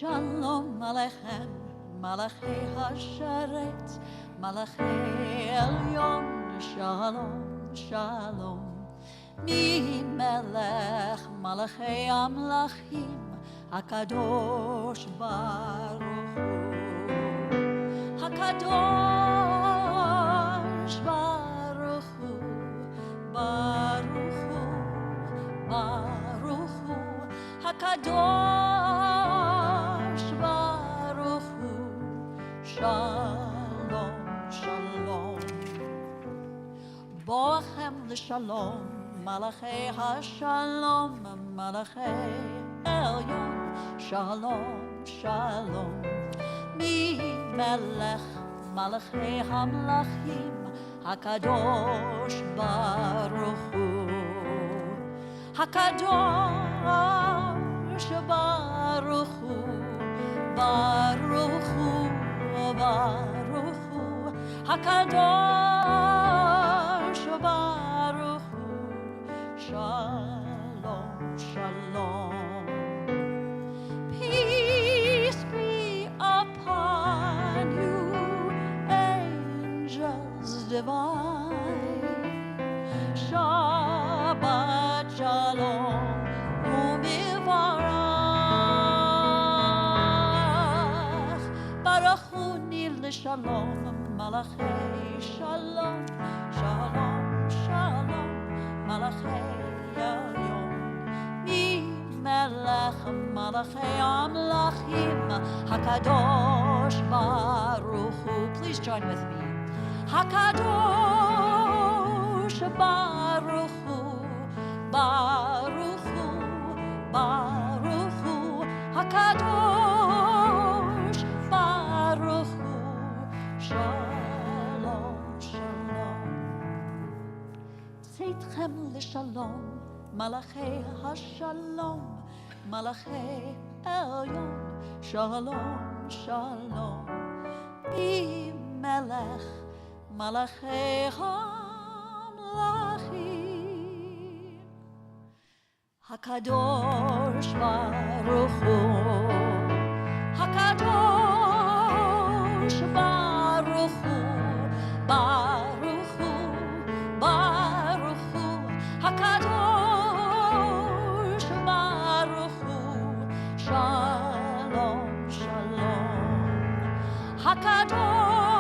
Shalom Alechem, Malachi Hasharet, Malachi Elyon, Shalom, Shalom. Mi Melech, Malachi Amlachim, Hakadosh Baruch Hu, Hakadosh Baruch Hu, Baruch Hu, Baruch Hu, Hakadosh Baruch Hu, Shalom, Shalom. Boachem l'Shalom, Malachi HaShalom, Malachi Elyon, Shalom, Shalom. Mi Melech, Malachi Hamlachim, Hakadosh Baruch Hu, Hakadosh Baruch Hu, Baruch Hu, Baruch Hu, Hakadosh Baruch Hu, Shalom, Shalom. Peace be upon you, angels divine. Shabbat Shalom, Umivarach. Baruch Hu Shalom, Malachi Shalom, Shalom, Shalom, Malachi Elyon. Mi Melech, Malachi Amlachim, Hakadosh Baruch Hu. Please join with me. Hakadosh Baruch Hu, Baruch Hu, Baruch Hu, Hakadosh Baruch Hu. Shalom, Shalom. Tzitchem l'Shalom, Malachi HaShalom, Malachi Elyon, Shalom, Shalom. Mi Melech, Malachi Hamlachim, Hakadosh Baruch Hu, Hakadosh Baruch Hu, Baruch Hu, Baruch Hu, Hakadosh Baruch Hu, Shalom, Shalom. Hakadosh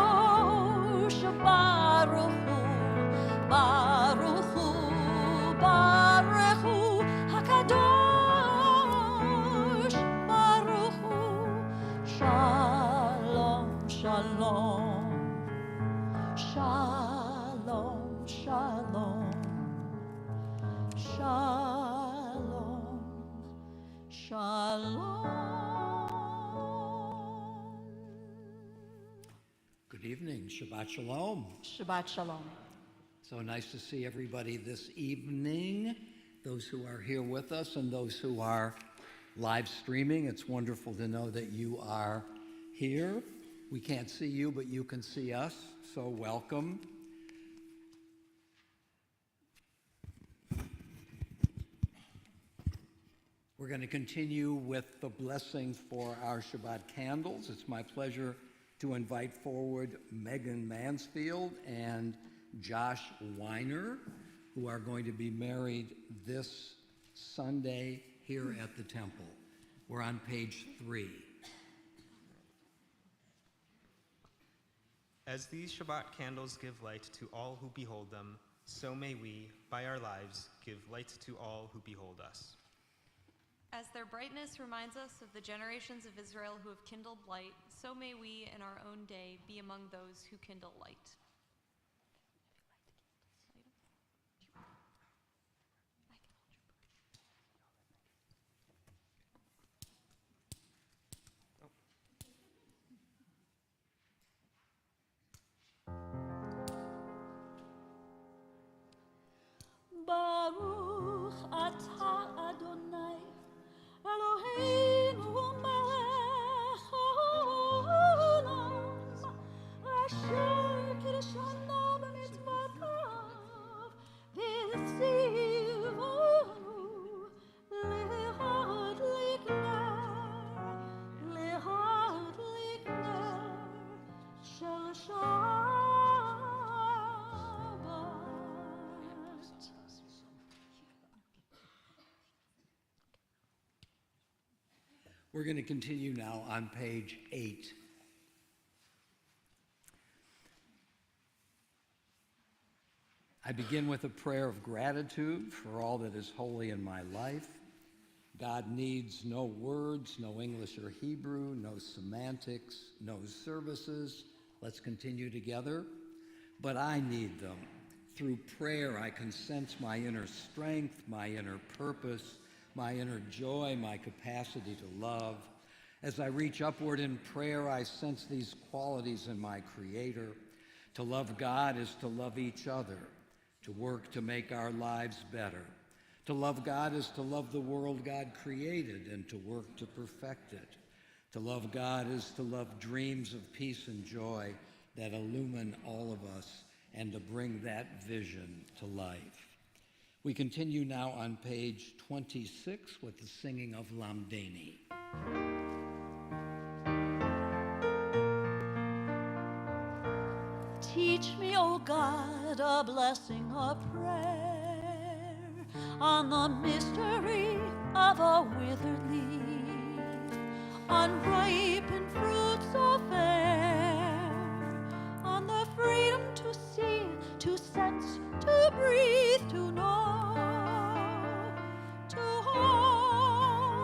Baruch Hu, Baruch Hu, Baruch Hu, Hakadosh Baruch Hu, Shalom, Shalom, Shalom, Shalom, Shalom, Shalom. Good evening, Shabbat Shalom. Shabbat Shalom. So nice to see everybody this evening, those who are here with us and those who are live streaming. It's wonderful to know that you are here. We can't see you, but you can see us, so welcome. We're going to continue with the blessing for our Shabbat candles. It's my pleasure to invite forward Megan Mansfield and Josh Weiner, who are going to be married this Sunday here at the temple. We're on page 3. As these Shabbat candles give light to all who behold them, so may we, by our lives, give light to all who behold us. As their brightness reminds us of the generations of Israel who have kindled light, so may we in our own day be among those who kindle light. Baruch atah Adonai, Eloheinu melech haolam, asher של שבת. We're going to continue now on page 8. I begin with a prayer of gratitude for all that is holy in my life. God needs no words, no English or Hebrew, no semantics, no services. Let's continue together. But I need them. Through prayer, I can sense my inner strength, my inner purpose, my inner joy, my capacity to love. As I reach upward in prayer, I sense these qualities in my Creator. To love God is to love each other, to work to make our lives better. To love God is to love the world God created and to work to perfect it. To love God is to love dreams of peace and joy that illumine all of us and to bring that vision to life. We continue now on page 26 with the singing of Lamdeni. Teach me, O God, a blessing, a prayer on the mystery of a withered leaf, unripened fruits so fair, on the freedom to see, to sense, to breathe, to know, to hope,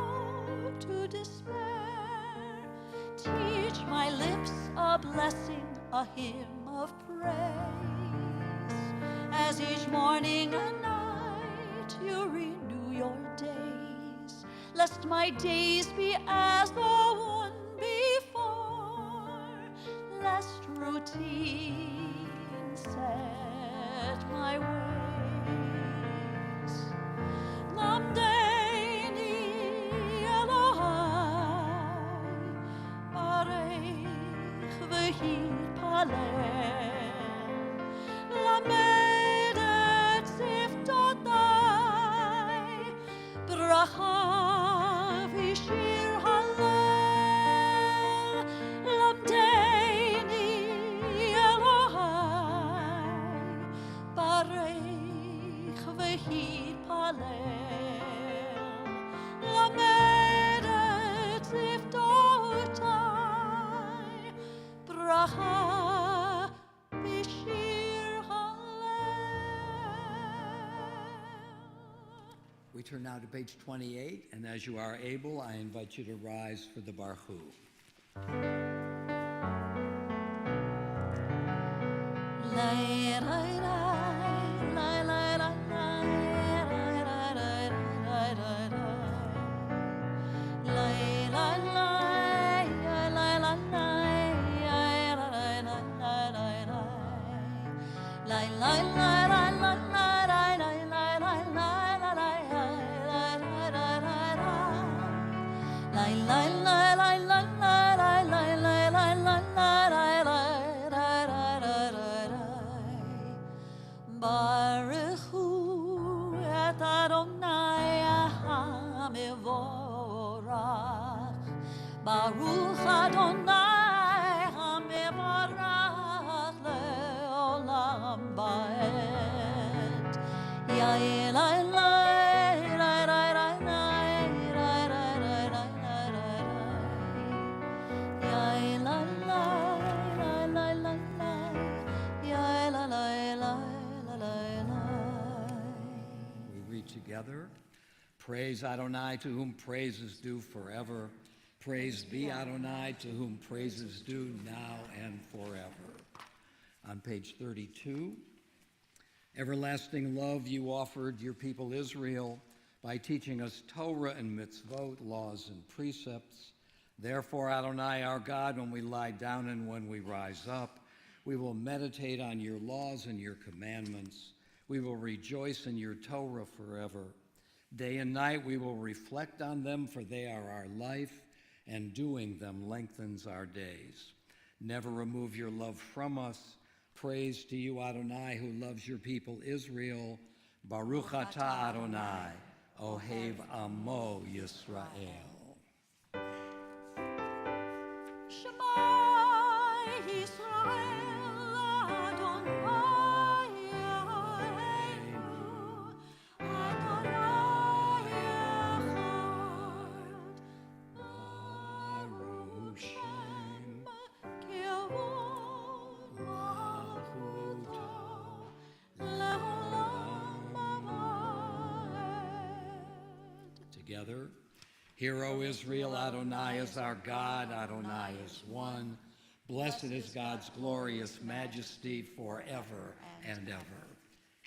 to despair. Teach my lips a blessing, a hymn of praise, as each morning and night you renew your days, lest my days be as the one before, lest routine set my ways. Lamdeni Elohai, Barech v'hitpalel, lamed et siftotai, bracha v'shir halel. Lamdeni Elohai, barech v'hitpalel, lamed et siftotai, bracha v'shir halel. We turn now to page 28, and as you are able, I invite you to rise for the Barhu. Lay, lay, lay, lay, lay, lay, lay, lay, lay, lay, lay, lay, lay, lay, Baruch hu et Adonai hamevorach, Baruch Adonai hamevorach leolam ba'ed. Yael lay lay lay lay lay lay lay lay lay lay lay. Yael lay lay lay lay lay. Yael lay lay lay lay lay. We read together. Praise Adonai, to whom praise is due forever. Praise be Adonai, to whom praise is due now and forever. On page 32, everlasting love you offered your people Israel by teaching us Torah and mitzvot, laws and precepts. Therefore, Adonai, our God, when we lie down and when we rise up, we will meditate on your laws and your commandments. We will rejoice in your Torah forever. Day and night we will reflect on them, for they are our life, and doing them lengthens our days. Never remove your love from us. Praise to you, Adonai, who loves your people Israel. Baruch atah Adonai, Ohev Amo Yisrael. Shema Together, Hear, O Israel, Adonai is our God, Adonai is one. Blessed is God's glorious majesty forever and ever.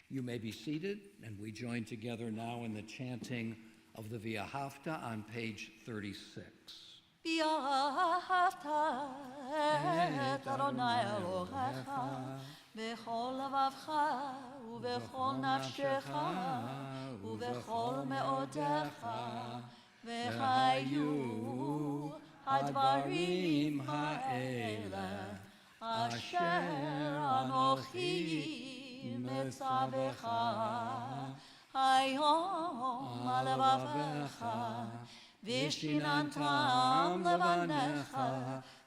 You may be seated, and we join together now in the chanting of the V'ahavta on page 36. ואהבת את אדוני אלוהיך בכל לבבך ובכל נפשך ובכל מאודך, והיו הדברים האלה אשר אנוכי מצווך היום על לבבך, ושיננתם לבניך,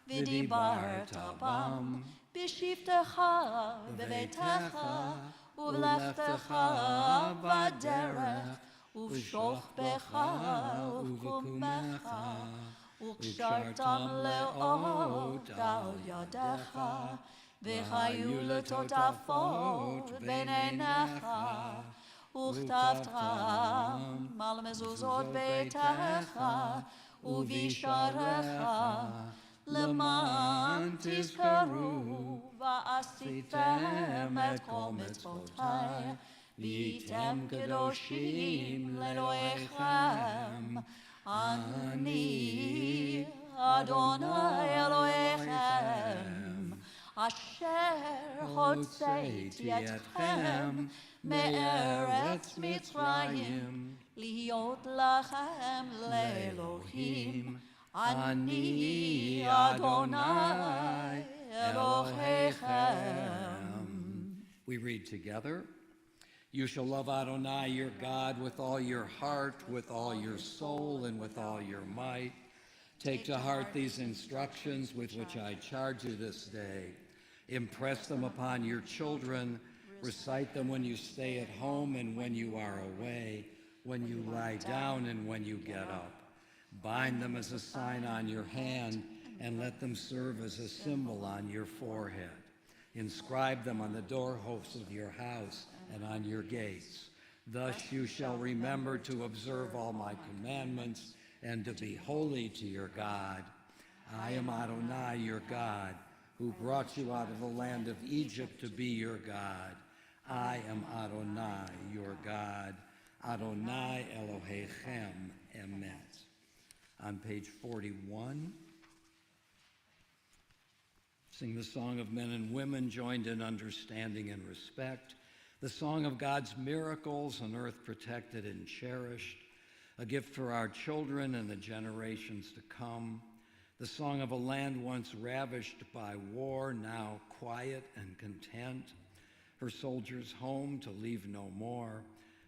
ודיברת בם, בשבתך בביתך, ובלכתך בדרך, ובשוכבך ובקומך, וקשרתם לאות על ידך, והיו לטוטפות בין עיניך, וכתבתם על מזוזות ביתך ובשעריך, למען תזכרו ועשיתם את כל מצוותיי, והייתם קדושים לאלוהיכם. אני אדוני אלוהיכם, אשר הוצאתי אתכם מארץ מצרים, להיות לכם לאלוהים. אני אדוני אלוהיכם. We read together. You shall love Adonai your God with all your heart, with all your soul, and with all your might. Take to heart these instructions with which I charge you this day. Impress them upon your children. Recite them when you stay at home and when you are away, when you lie down and when you get up. Bind them as a sign on your hand, and let them serve as a symbol on your forehead. Inscribe them on the doorposts of your house and on your gates. Thus you shall remember to observe all my commandments and to be holy to your God. I am Adonai your God, who brought you out of the land of Egypt to be your God. I am Adonai your God. Adonai Elohechem Emet. On page 41, sing the song of men and women joined in understanding and respect, the song of God's miracles, an earth protected and cherished, a gift for our children and the generations to come, the song of a land once ravished by war, now quiet and content, her soldiers home to leave no more,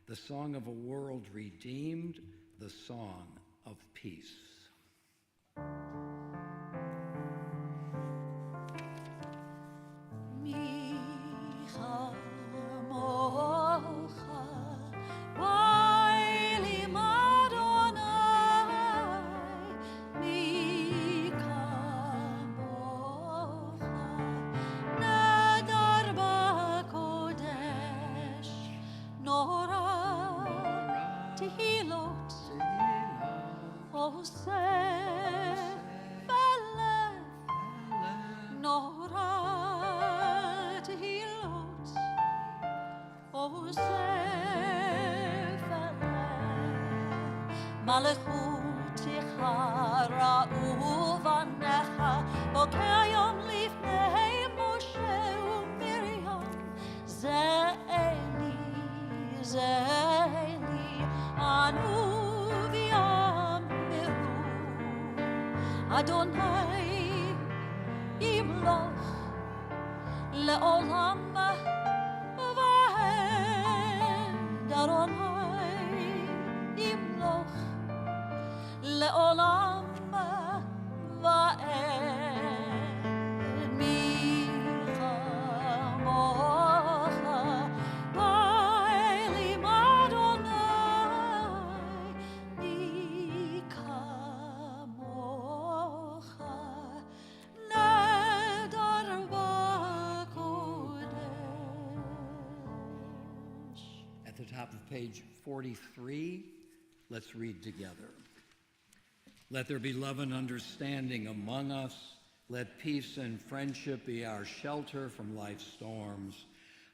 the song of a world redeemed, the song of peace. מלכותך ראו בניך, בוקר יום לפני משה ומרים. זה אלי, ענו ויאמרו, אדוני ימלוך לעולם ועד, אדוני ימלוך לעולם ועד. the top of page 43. Let's read together. Let there be love and understanding among us. Let peace and friendship be our shelter from life's storms.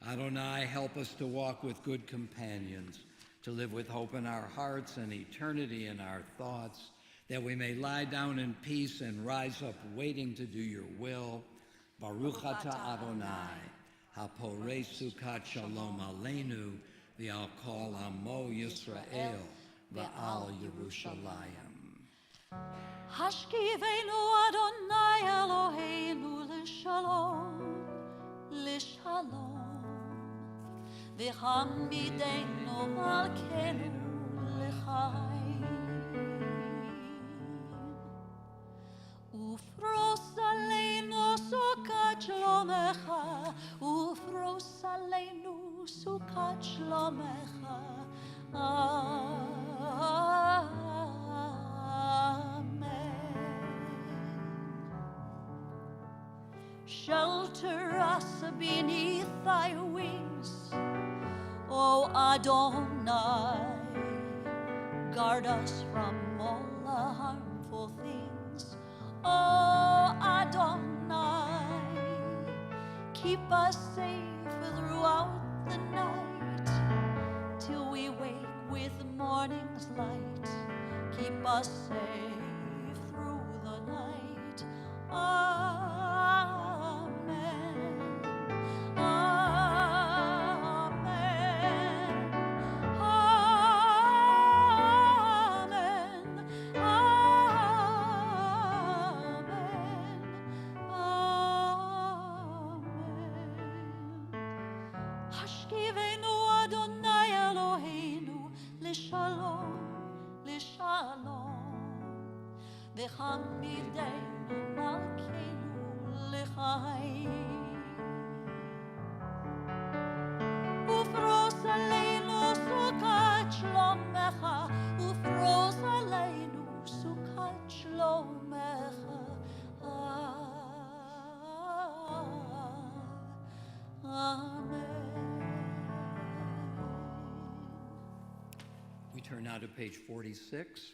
Adonai, help us to walk with good companions, to live with hope in our hearts and eternity in our thoughts, that we may lie down in peace and rise up waiting to do your will. Baruch atah Adonai, haporei sukat shalom aleinu, v'al kol amo Yisrael, v'al Yerushalayim. השכיבנו אדוני אלוהינו לשלום, לשלום, והעמידנו מלכנו לחיים. ופרוס עלינו סוכת שלומך, ופרוס עלינו סוכת שלומך. Shelter us beneath thy wings, O Adonai. Guard us from all harmful things, O Adonai. Keep us safe throughout the night, till we wake with morning's light. Keep us safe through the night. השכיבנו אדוני אלוהינו לשלום, לשלום, והעמידנו מלכנו לחיים. ופרוס עלינו סוכת שלומך, ופרוס עלינו סוכת שלומך. We turn now to page 46,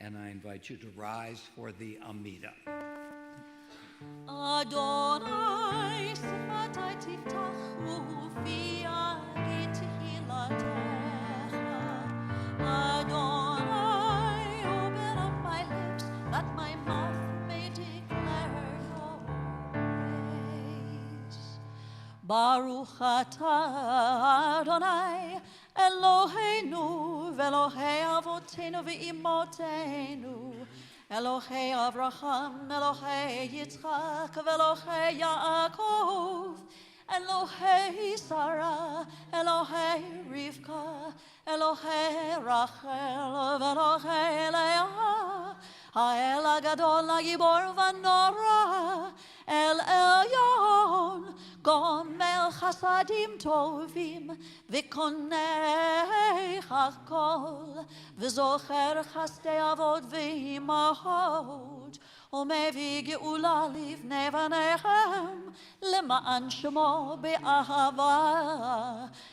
and I invite you to rise for the Amidah. Adonai שפתי תפתח ופי יגיד תהילתך. Adonai, open up my lips that my mouth may declare your praise. Baruch atah Adonai Eloheinu ve'Elohei avotenu ve'imotenu, Elohei Avraham, Elohei Yitzchak, ve'Elohei Yaakov, Elohei Sarah, Elohei Rivka, Elohei Rachel, ve'Elohei Leah, Ha'el HaGadol HaGibor v'Nora, El Elyon, Gomel Chasadim Tovim, V'konei Hakol, V'zocher Chasdei Avot V'imahot, Umevi Geula Livnei Vanechem, Le'ma'an Shemo Be'ahava,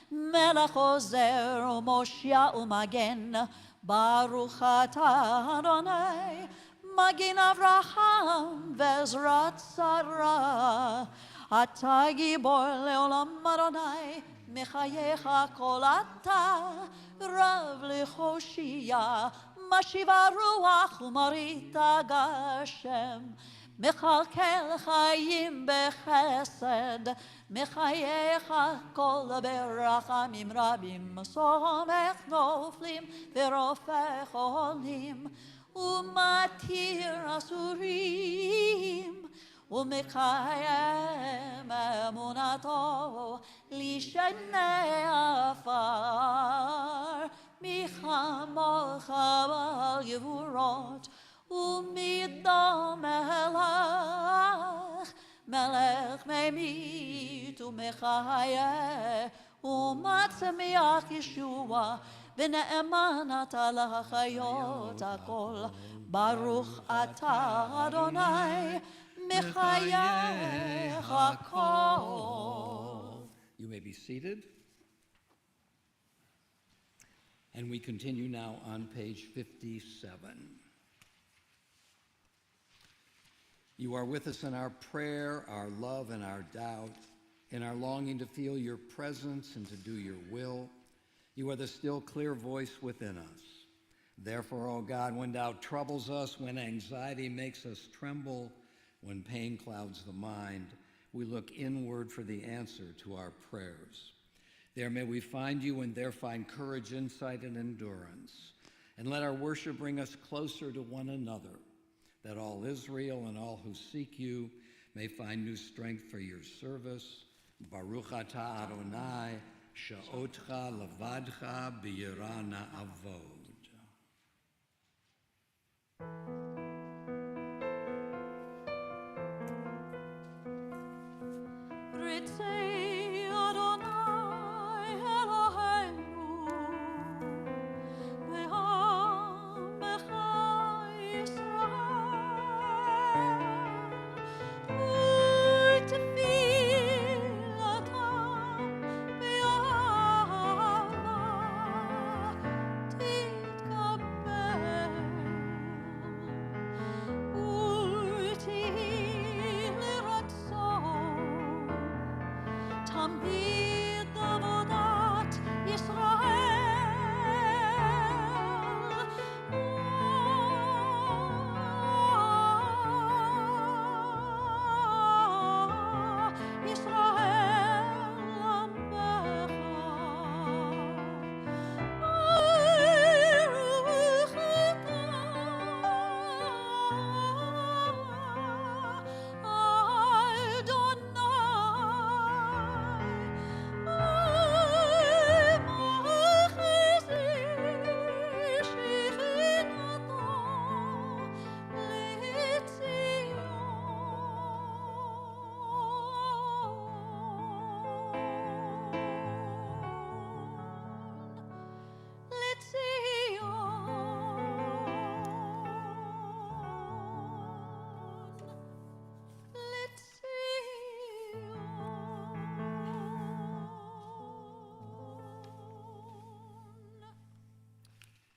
Melech Ozer U'Moshia U'Magen, Baruch atah Adonai, Magin Avraham ve'Ezrat Sarah, Ata Gibor le'olam Adonai, Mechayecha kol ata, Rav lechoshia, Mashiva ruach u'marita Gashem, Mechalkel chayim bechesed, Mechayecha kol berachamim rabim, Somech noflim ve'rofech olim, Umatir asurim, ומקיים אמונתו לשני עפר, מי כמוך בגבורות ומדם מלך, מלך ממית ומחיה ומצמיח ישועה, ונאמן אתה לחיות הכל. ברוך אתה אדוני מחייך הכל. You may be seated. And we continue now on page 57. You are with us in our prayer, our love, and our doubt, in our longing to feel your presence and to do your will. You are the still clear voice within us. Therefore, O God, when doubt troubles us, when anxiety makes us tremble, when pain clouds the mind, we look inward for the answer to our prayers. There may we find you and there find courage, insight, and endurance. And let our worship bring us closer to one another, that all Israel and all who seek you may find new strength for your service. Baruch atah Adonai, she'otcha levadcha b'yirah na'avod. Ritzei Adonai Eloheinu ve'amecha Yisrael u'tefilatam be'ahava titkabbel u'tihi liratzon תמיד עבודת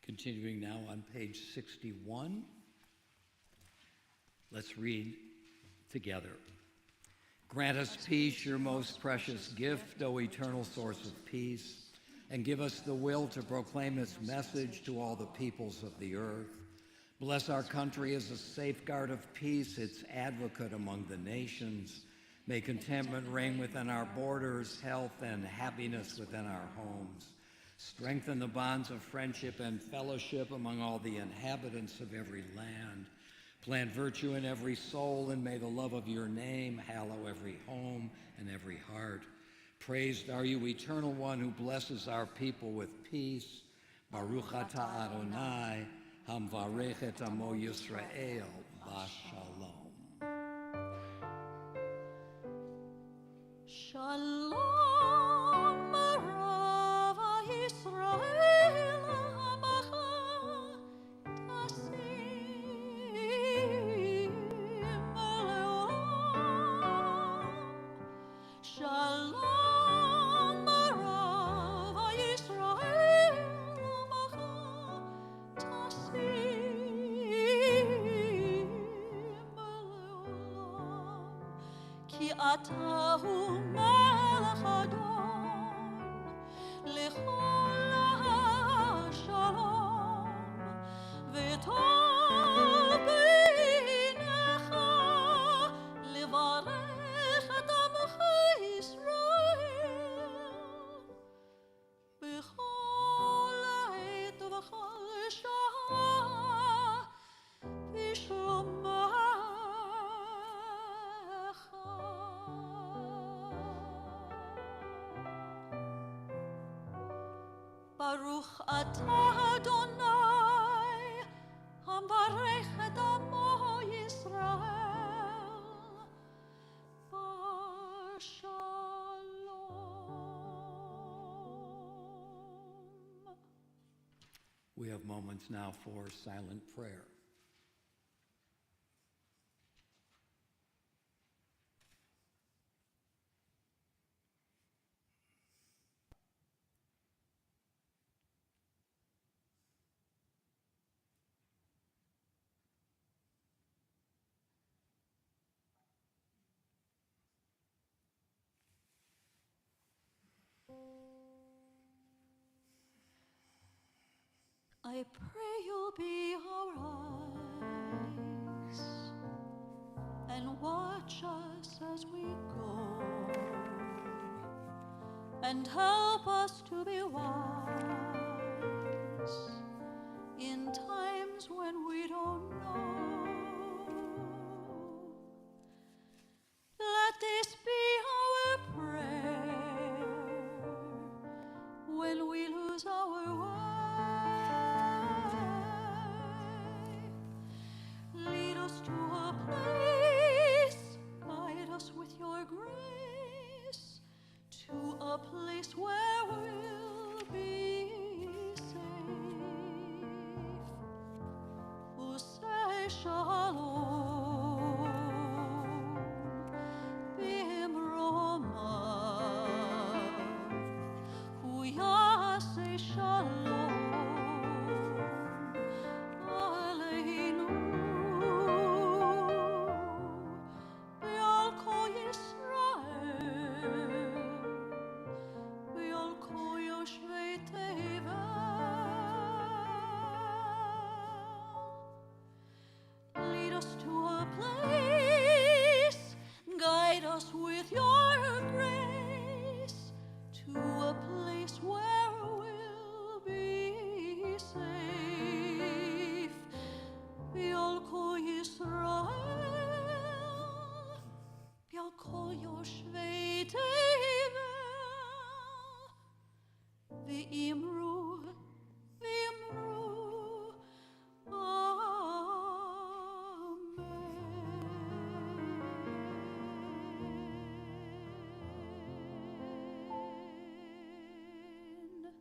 Continuing now on page 61, let's read together. Grant us peace, your most precious gift, O eternal source of peace, and give us the will to proclaim its message to all the peoples of the earth. Bless our country as a safeguard of peace, its advocate among the nations. May contentment reign within our borders, health and happiness within our homes. Strengthen the bonds of friendship and fellowship among all the inhabitants of every land. Plant virtue in every soul, and may the love of your name hallow every home and every heart. Praised are you, Eternal One, who blesses our people with peace. Baruch atah Adonai, hamvarech et amo Yisrael, b'shalom. Shalom Rav Yisrael Amacha Tasim Leolam. Shalom Rav Yisrael Amacha Tasim Leolam. Ki atahu melech adon lechol hashalom v'tov beinecha levarech et amocha Yisrael b'chol ha'et v'chol shah b'shomecha. Baruch atah Adonai, hamvarech et amo Yisrael, b'shalom. We have moments now for silent prayer. I pray you'll be our eyes and watch us as we go, and help us to be wise in times when we don't know. Let this be our prayer when we lose our way. Lead us to a place, guide us with your grace, to a place where we'll be safe. Usay shalom, bimroma, huyasay shalom, aleinu, bialko Yisrael, bialko Yoshvei Tevel. Lead us to a place, guide us with your grace, to a place where we'll be safe. Bialko Yisrael, bialko Yoshvei Tevel, v'imru, v'imru, Amen.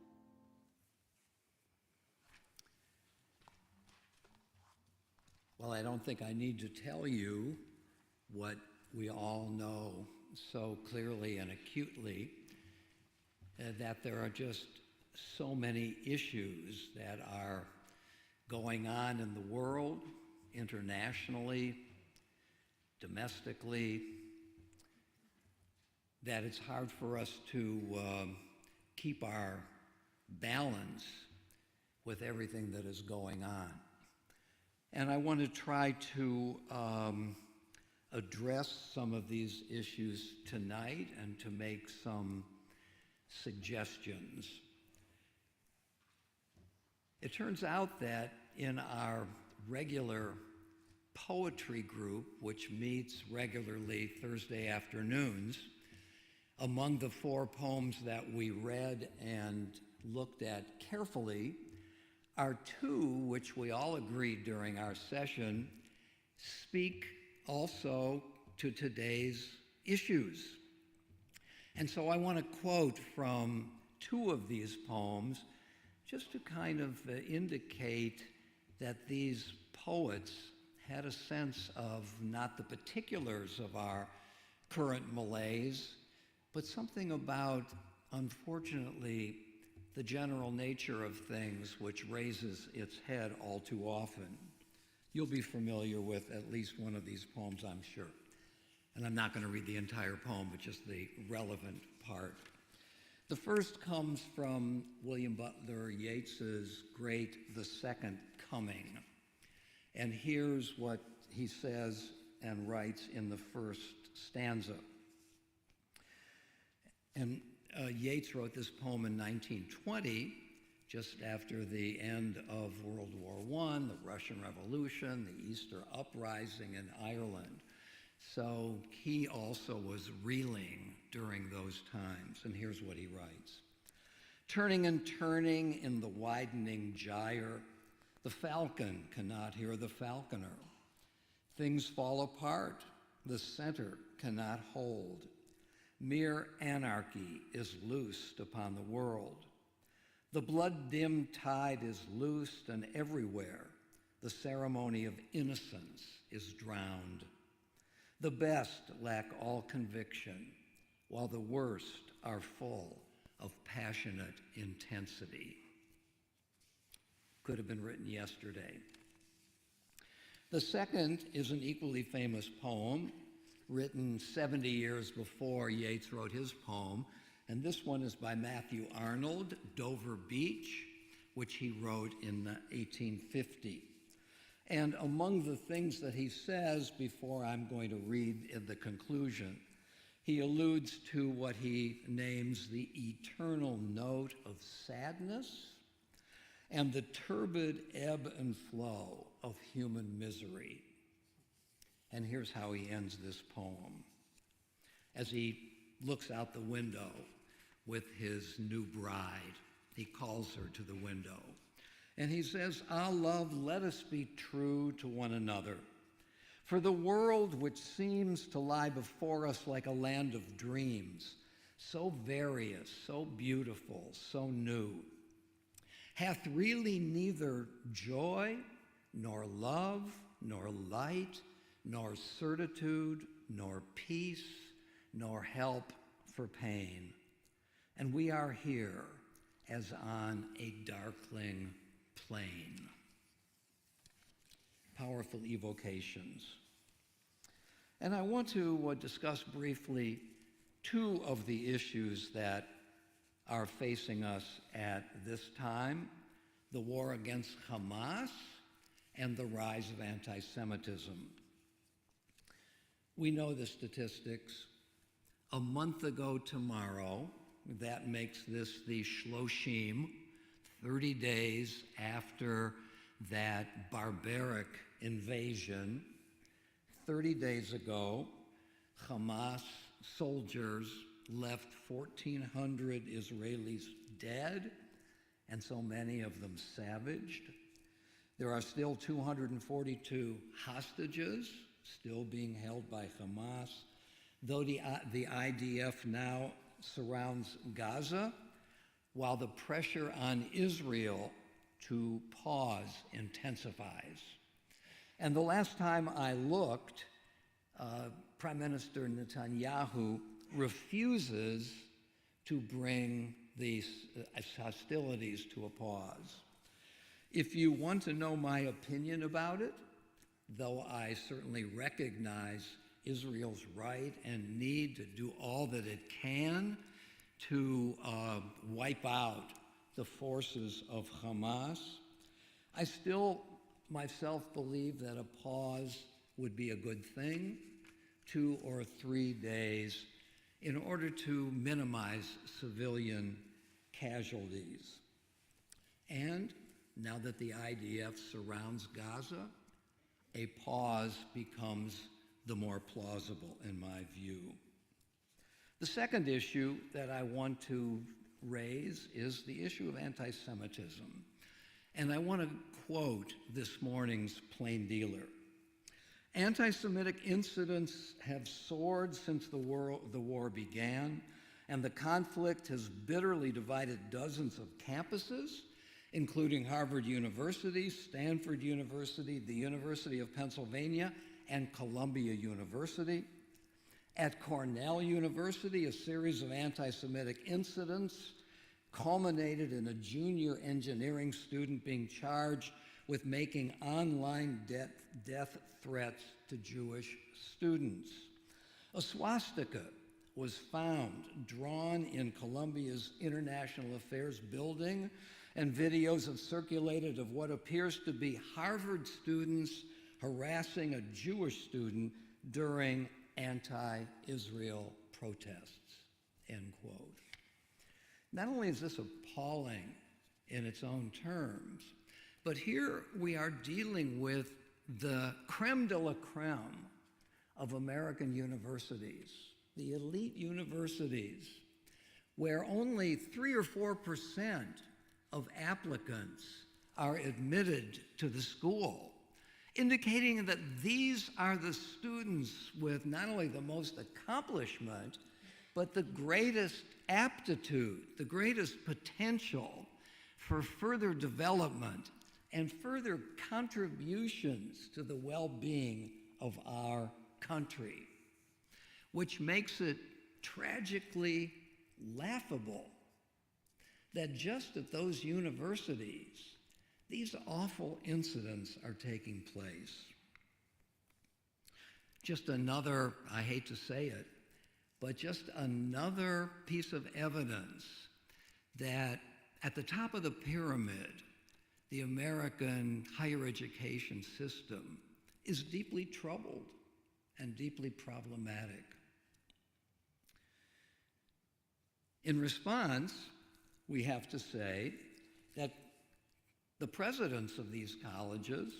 Well, I don't think I need to tell you what we all know so clearly and acutely, that there are just so many issues that are going on in the world, internationally, domestically, that it's hard for us to keep our balance with everything that is going on. And I want to try to address some of these issues tonight and to make some suggestions. It turns out that in our regular poetry group, which meets regularly Thursday afternoons, among the 4 poems that we read and looked at carefully are 2 which we all agreed during our session speak also to today's issues. And so I want to quote from 2 of these poems just to kind of indicate that these poets had a sense of not the particulars of our current malaise, but something about, unfortunately, the general nature of things which raises its head all too often. You'll be familiar with at least one of these poems, I'm sure. And I'm not going to read the entire poem, but just the relevant part. The first comes from William Butler Yeats's great The Second Coming. And here's what he says and writes in the first stanza. And Yeats wrote this poem in 1920, just after the end of World War I, the Russian Revolution, the Easter Uprising in Ireland. So he also was reeling during those times. And here's what he writes. Turning and turning in the widening gyre, the falcon cannot hear the falconer. Things fall apart, the center cannot hold. Mere anarchy is loosed upon the world. The blood-dimmed tide is loosed, and everywhere the ceremony of innocence is drowned. The best lack all conviction, while the worst are full of passionate intensity. Could have been written yesterday. The second is an equally famous poem, written 70 years before Yeats wrote his poem, and this one is by Matthew Arnold, Dover Beach, which he wrote in 1850. And among the things that he says, before I'm going to read in the conclusion, he alludes to what he names the eternal note of sadness and the turbid ebb and flow of human misery. And here's how he ends this poem. As he looks out the window with his new bride, he calls her to the window. And he says, "Ah, love, let us be true to one another. For the world which seems to lie before us like a land of dreams, so various, so beautiful, so new, hath really neither joy, nor love, nor light, nor certitude, nor peace, nor help for pain. And we are here as on a darkling plain." Powerful evocations. And I want to discuss briefly two of the issues that are facing us at this time: the war against Hamas and the rise of anti-Semitism. We know the statistics. A month ago tomorrow, that makes this the Shloshim, 30 days after that barbaric invasion, 30 days ago, Hamas soldiers left 1,400 Israelis dead, and so many of them savaged. There are still 242 hostages still being held by Hamas, though the IDF now surrounds Gaza, while the pressure on Israel to pause intensifies. And the last time I looked, Prime Minister Netanyahu refuses to bring these hostilities to a pause. If you want to know my opinion about it, though I certainly recognize Israel's right and need to do all that it can to wipe out the forces of Hamas, I still myself believe that a pause would be a good thing, 2 or 3 days, in order to minimize civilian casualties. And now that the IDF surrounds Gaza, a pause becomes the more plausible in my view. The second issue that I want to raise is the issue of anti-Semitism. And I want to quote this morning's Plain Dealer. "Anti-Semitic incidents have soared since the war began, and the conflict has bitterly divided dozens of campuses, including Harvard University, Stanford University, the University of Pennsylvania, and Columbia University. At Cornell University, a series of anti-Semitic incidents culminated in a junior engineering student being charged with making online death threats to Jewish students. A swastika was found drawn in Columbia's International Affairs building, and videos have circulated of what appears to be Harvard students harassing a Jewish student during anti-Israel protests," end quote. Not only is this appalling in its own terms, but here we are dealing with the creme de la creme of American universities, the elite universities, where only 3 or 4% of applicants are admitted to the school, indicating that these are the students with not only the most accomplishment, but the greatest aptitude, the greatest potential for further development and further contributions to the well-being of our country, which makes it tragically laughable that just at those universities, these awful incidents are taking place. Just another, I hate to say it, but just another piece of evidence that at the top of the pyramid the American higher education system is deeply troubled and deeply problematic. In response, we have to say that the presidents of these colleges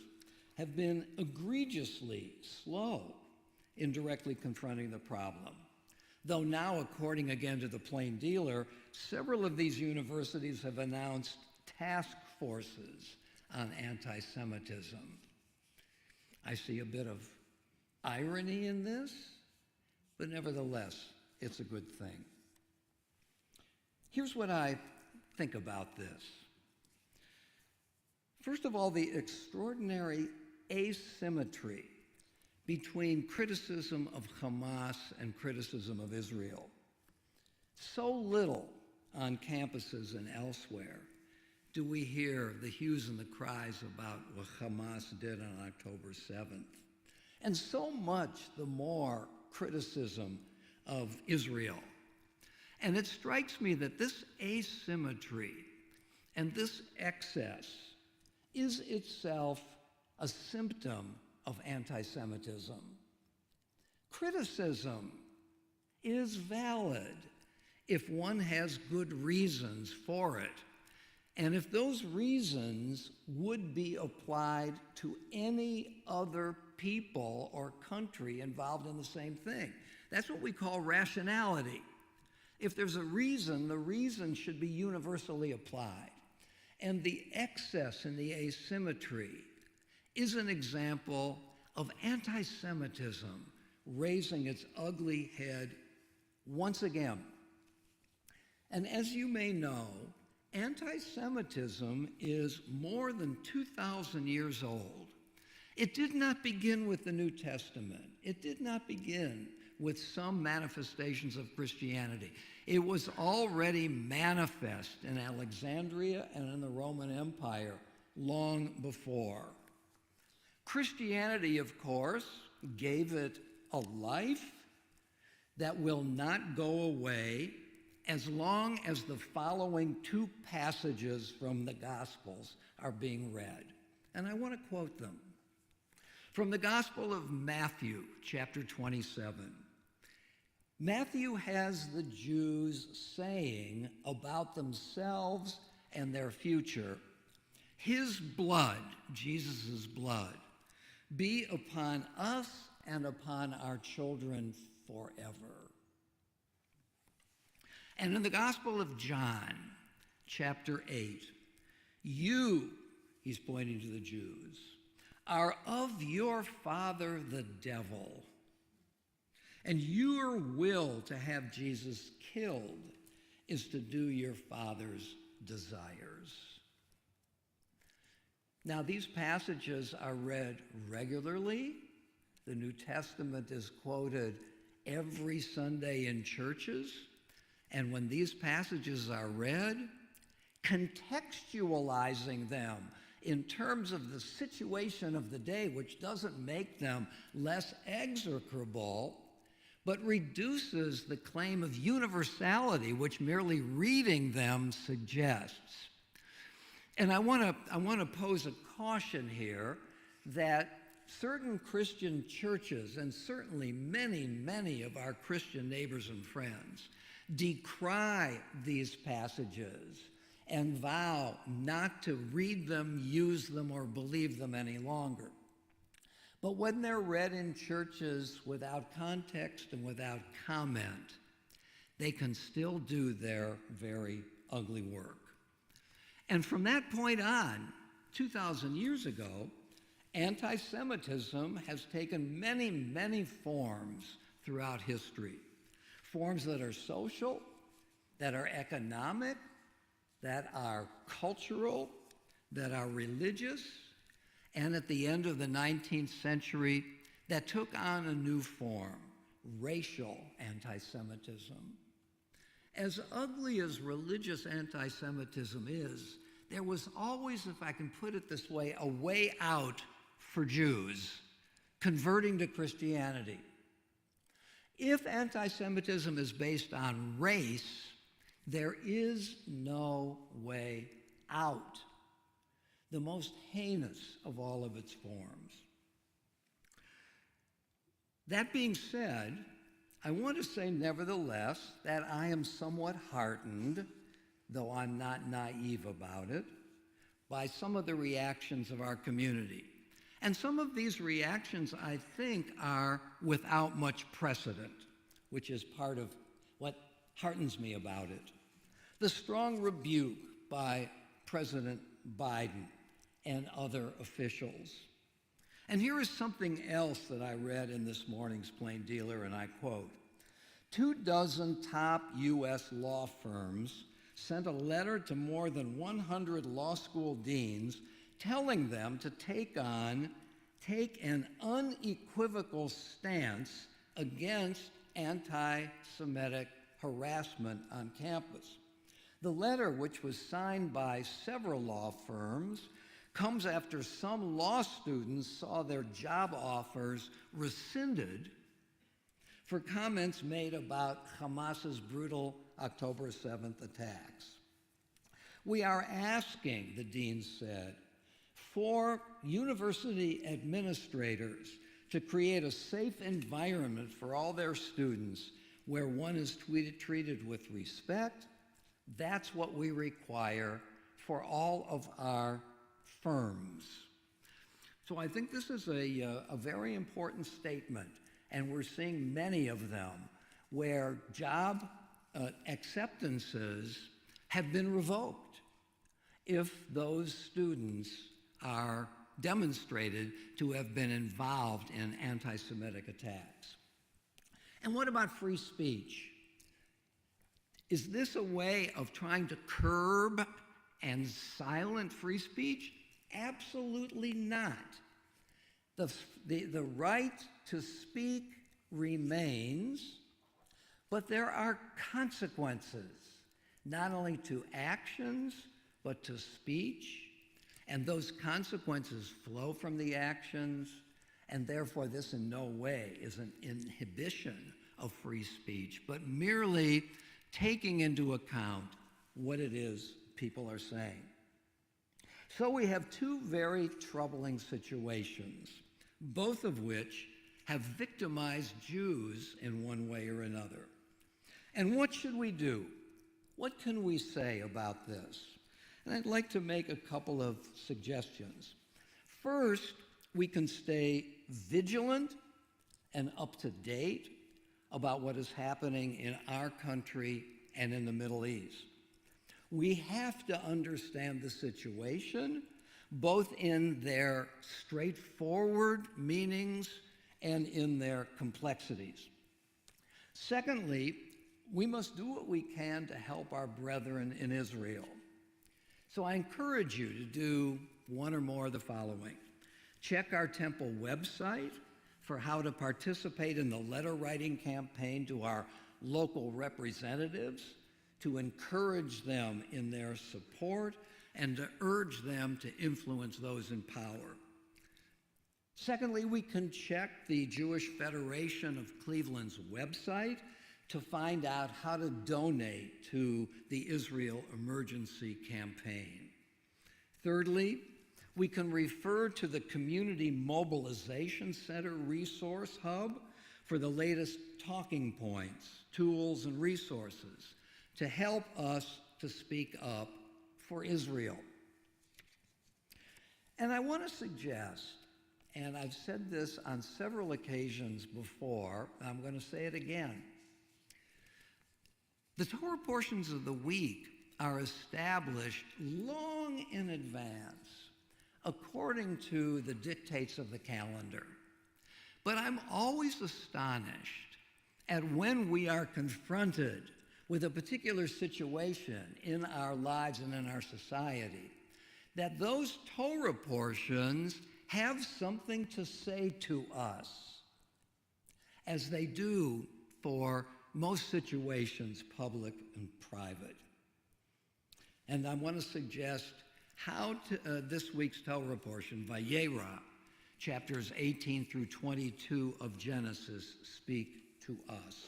have been egregiously slow in directly confronting the problem. Though now, according again to the Plain Dealer, several of these universities have announced task forces on anti-Semitism. I see a bit of irony in this, but nevertheless, it's a good thing. Here's what I think about this. First of all, the extraordinary asymmetry between criticism of Hamas and criticism of Israel. So little on campuses and elsewhere do we hear the hues and the cries about what Hamas did on October 7th. And so much the more criticism of Israel. And it strikes me that this asymmetry and this excess is itself a symptom of anti-Semitism. Criticism is valid if one has good reasons for it, and if those reasons would be applied to any other people or country involved in the same thing. That's what we call rationality. If there's a reason, the reason should be universally applied. And the excess and the asymmetry is an example of anti-Semitism raising its ugly head once again. And as you may know, anti-Semitism is more than 2,000 years old. It did not begin with the New Testament. It did not begin with some manifestations of Christianity. It was already manifest in Alexandria and in the Roman Empire long before. Christianity, of course, gave it a life that will not go away as long as the following two passages from the Gospels are being read. And I want to quote them. From the Gospel of Matthew, chapter 27. Matthew has the Jews saying about themselves and their future, his blood, Jesus' blood, be upon us and upon our children forever. And in the Gospel of John, chapter 8, you, he's pointing to the Jews, are of your father the devil, and your will to have Jesus killed is to do your father's desires. Now, these passages are read regularly. The New Testament is quoted every Sunday in churches. And when these passages are read, contextualizing them in terms of the situation of the day, which doesn't make them less execrable, but reduces the claim of universality, which merely reading them suggests. And I want to pose a caution here that certain Christian churches, and certainly many, many of our Christian neighbors and friends, decry these passages and vow not to read them, use them, or believe them any longer. But when they're read in churches without context and without comment, they can still do their very ugly work. And from that point on, 2,000 years ago, anti-Semitism has taken many, many forms throughout history. Forms that are social, that are economic, that are cultural, that are religious, and at the end of the 19th century, that took on a new form, racial anti-Semitism. As ugly as religious anti-Semitism is, there was always, if I can put it this way, a way out for Jews converting to Christianity. If anti-Semitism is based on race, there is no way out. the most heinous of all of its forms. That being said, I want to say nevertheless that I am somewhat heartened, though I'm not naive about it, by some of the reactions of our community. And some of these reactions, I think, are without much precedent, which is part of what heartens me about it. The strong rebuke by President Biden and other officials. And here is something else that I read in this morning's Plain Dealer, and I quote, 24 top U.S. law firms sent a letter to more than 100 law school deans telling them to take an unequivocal stance against anti-Semitic harassment on campus. The letter, which was signed by several law firms, comes after some law students saw their job offers rescinded for comments made about Hamas's brutal October 7th attacks. We are asking, the dean said, for university administrators to create a safe environment for all their students where one is treated with respect. That's what we require for all of our firms. So I think this is a very important statement, and we're seeing many of them where job acceptances have been revoked if those students are demonstrated to have been involved in anti-Semitic attacks. And what about free speech? Is this a way of trying to curb and silence free speech? Absolutely not. The right to speak remains, but there are consequences, not only to actions, but to speech, and those consequences flow from the actions, and therefore this in no way is an inhibition of free speech, but merely taking into account what it is people are saying. So we have two very troubling situations, both of which have victimized Jews in one way or another. And what should we do? What can we say about this? And I'd like to make a couple of suggestions. First, we can stay vigilant and up to date about what is happening in our country and in the Middle East. We have to understand the situation, both in their straightforward meanings and in their complexities. Secondly, we must do what we can to help our brethren in Israel. So I encourage you to do one or more of the following. Check our temple website for how to participate in the letter writing campaign to our local representatives, to encourage them in their support and to urge them to influence those in power. Secondly, we can check the Jewish Federation of Cleveland's website to find out how to donate to the Israel Emergency Campaign. Thirdly, we can refer to the Community Mobilization Center Resource Hub for the latest talking points, tools, and resources to help us to speak up for Israel. And I want to suggest, and I've said this on several occasions before, I'm going to say it again. The Torah portions of the week are established long in advance according to the dictates of the calendar. But I'm always astonished at when we are confronted with a particular situation in our lives and in our society, that those Torah portions have something to say to us, as they do for most situations, public and private. And I want to suggest how this week's Torah portion, Vayera, chapters 18 through 22 of Genesis, speak to us.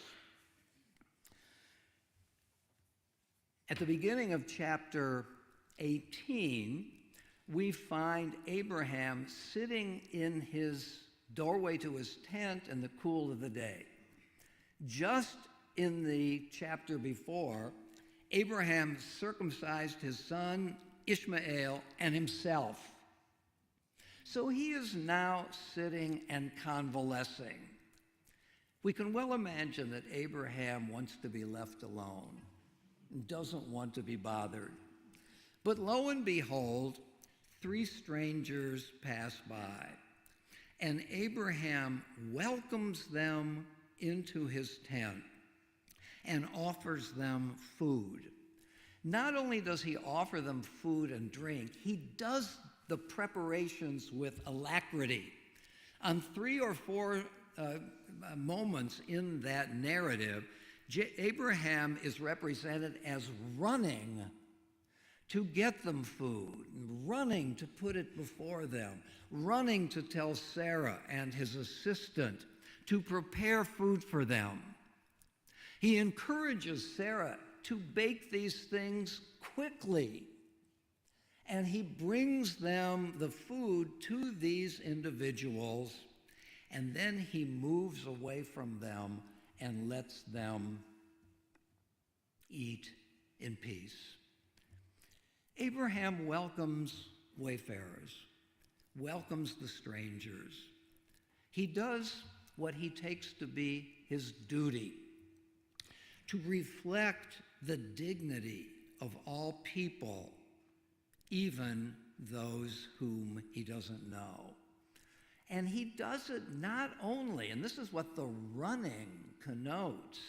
At the beginning of chapter 18, we find Abraham sitting in his doorway to his tent in the cool of the day. Just in the chapter before, Abraham circumcised his son Ishmael and himself. So he is now sitting and convalescing. We can well imagine that Abraham wants to be left alone and doesn't want to be bothered. But lo and behold, 3 strangers pass by, and Abraham welcomes them into his tent and offers them food. Not only does he offer them food and drink, he does the preparations with alacrity. On 3 or 4 moments in that narrative, Abraham is represented as running to get them food, running to put it before them, running to tell Sarah and his assistant to prepare food for them. He encourages Sarah to bake these things quickly, and he brings them the food to these individuals, and then he moves away from them and lets them eat in peace. Abraham welcomes wayfarers, welcomes the strangers. He does what he takes to be his duty, to reflect the dignity of all people, even those whom he doesn't know. And he does it not only, and this is what the running connotes,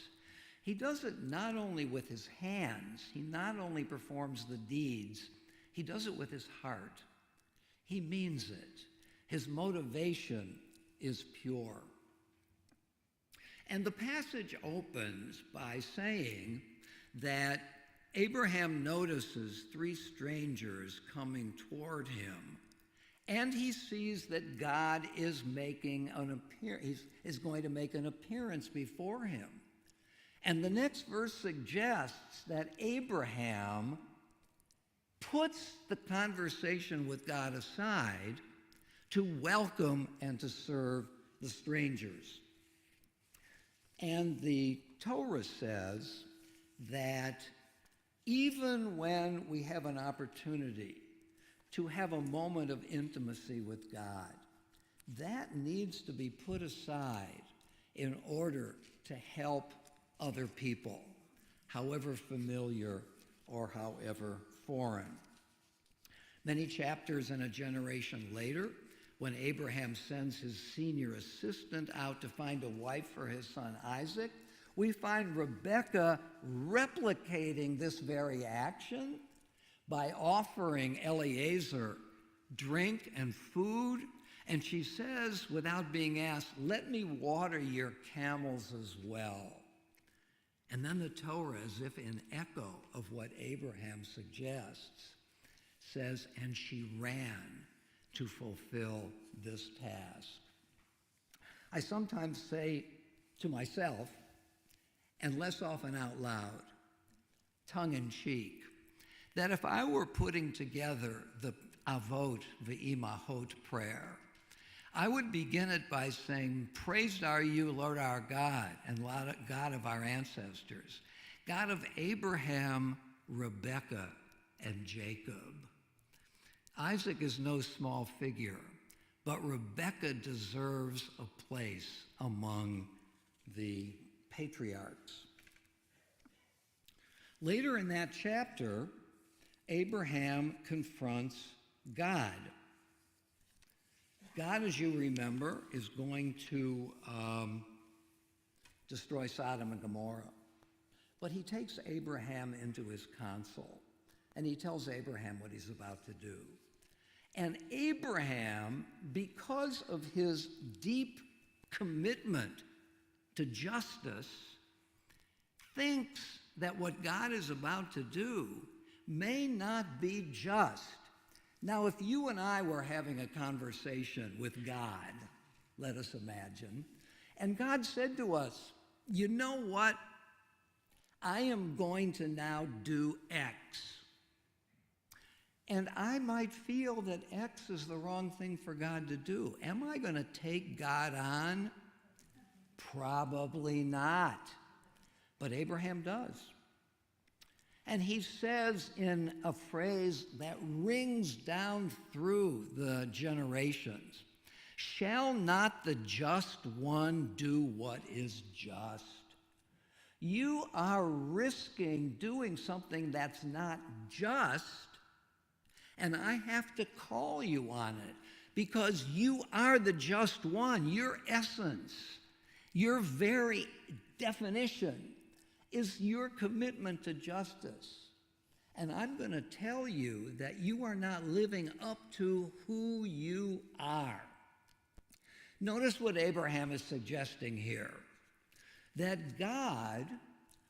he does it not only with his hands, he not only performs the deeds, he does it with his heart. He means it. His motivation is pure. And the passage opens by saying that Abraham notices 3 strangers coming toward him, and he sees that God is making is going to make an appearance before him. And the next verse suggests that Abraham puts the conversation with God aside to welcome and to serve the strangers. And the Torah says that even when we have an opportunity to have a moment of intimacy with God, that needs to be put aside in order to help other people, however familiar or however foreign. Many chapters and a generation later, when Abraham sends his senior assistant out to find a wife for his son Isaac, we find Rebekah replicating this very action by offering Eliezer drink and food. And she says, without being asked, "Let me water your camels as well." And then the Torah, as if in echo of what Abraham suggests, says, "And she ran to fulfill this task." I sometimes say to myself, and less often out loud, tongue-in-cheek, that if I were putting together the Avot V'Imahot prayer, I would begin it by saying, "Praised are you, Lord our God, and God of our ancestors, God of Abraham, Rebekah, and Jacob." Isaac is no small figure, but Rebekah deserves a place among the patriarchs. Later in that chapter, Abraham confronts God. God, as you remember, is going to destroy Sodom and Gomorrah. But he takes Abraham into his counsel, and he tells Abraham what he's about to do. And Abraham, because of his deep commitment to justice, thinks that what God is about to do may not be just. Now, if you and I were having a conversation with God, let us imagine, and God said to us, "You know what? I am going to now do X." And I might feel that X is the wrong thing for God to do. Am I going to take God on? Probably not. But Abraham does. And he says in a phrase that rings down through the generations, "Shall not the just one do what is just?" You are risking doing something that's not just, and I have to call you on it because you are the just one. Your essence, your very definition is your commitment to justice. And I'm going to tell you that you are not living up to who you are. Notice what Abraham is suggesting here, that God,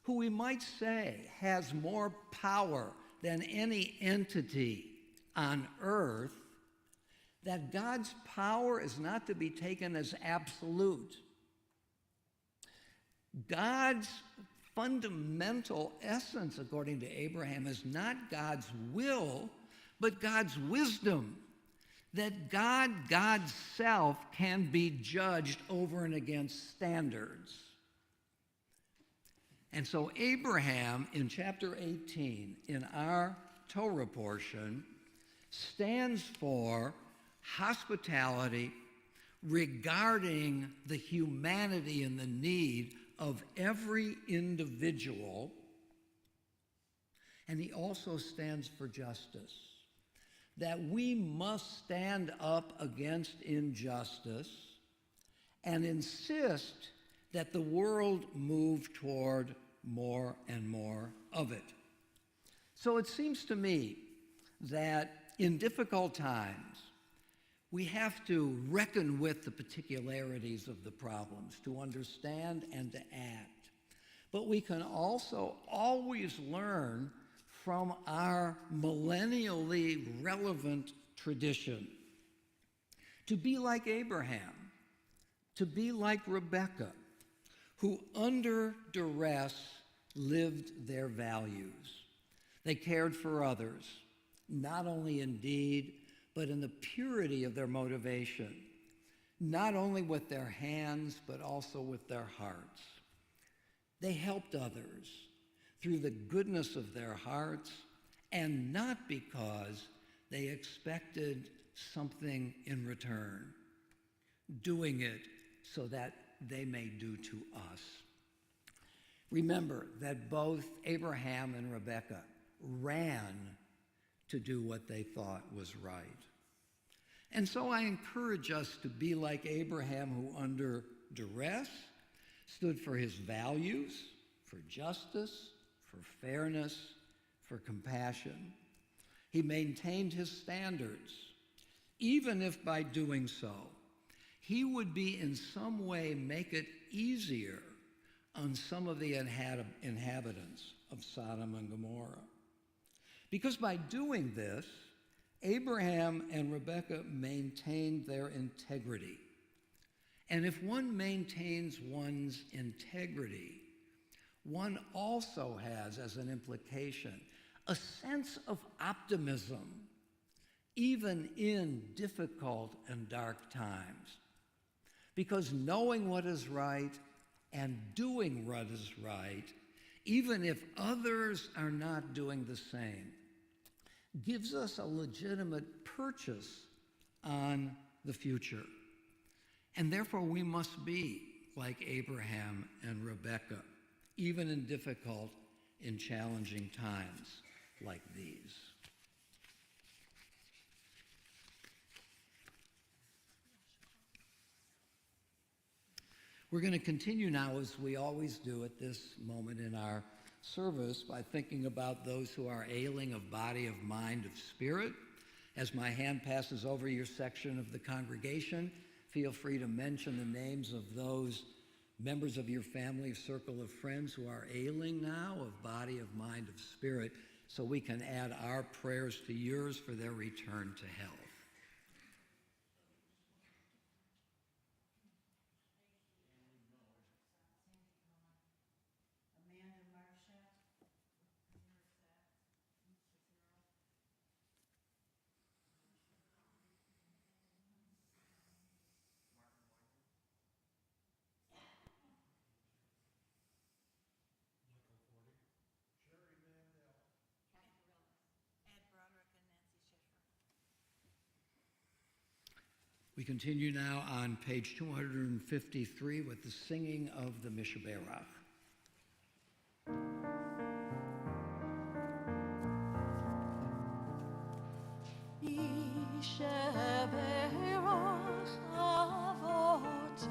who we might say has more power than any entity on earth, that God's power is not to be taken as absolute. God's fundamental essence, according to Abraham, is not God's will, but God's wisdom. That God, God's self, can be judged over and against standards. And so Abraham, in chapter 18, in our Torah portion, stands for hospitality regarding the humanity and the need of every individual, and he also stands for justice, that we must stand up against injustice and insist that the world move toward more and more of it. So it seems to me that in difficult times, we have to reckon with the particularities of the problems to understand and to act. But we can also always learn from our millennially relevant tradition. To be like Abraham, to be like Rebekah, who under duress lived their values. They cared for others, not only in deed, but in the purity of their motivation, not only with their hands, but also with their hearts. They helped others through the goodness of their hearts, and not because they expected something in return, doing it so that they may do to us. Remember that both Abraham and Rebekah ran to do what they thought was right. And so I encourage us to be like Abraham, who under duress stood for his values, for justice, for fairness, for compassion. He maintained his standards, even if by doing so, he would be in some way make it easier on some of the inhabitants of Sodom and Gomorrah. Because by doing this, Abraham and Rebekah maintained their integrity. And if one maintains one's integrity, one also has, as an implication, a sense of optimism, even in difficult and dark times. Because knowing what is right and doing what is right, even if others are not doing the same, gives us a legitimate purchase on the future. And therefore we must be like Abraham and Rebekah, even in difficult and challenging times like these. We're going to continue now, as we always do at this moment in our service, by thinking about those who are ailing of body, of mind, of spirit. As my hand passes over your section of the congregation, feel free to mention the names of those members of your family, circle of friends who are ailing now of body, of mind, of spirit, so we can add our prayers to yours for their return to health. We continue now on page 253 with the singing of the Mishaberach. Mishaberach Avotenu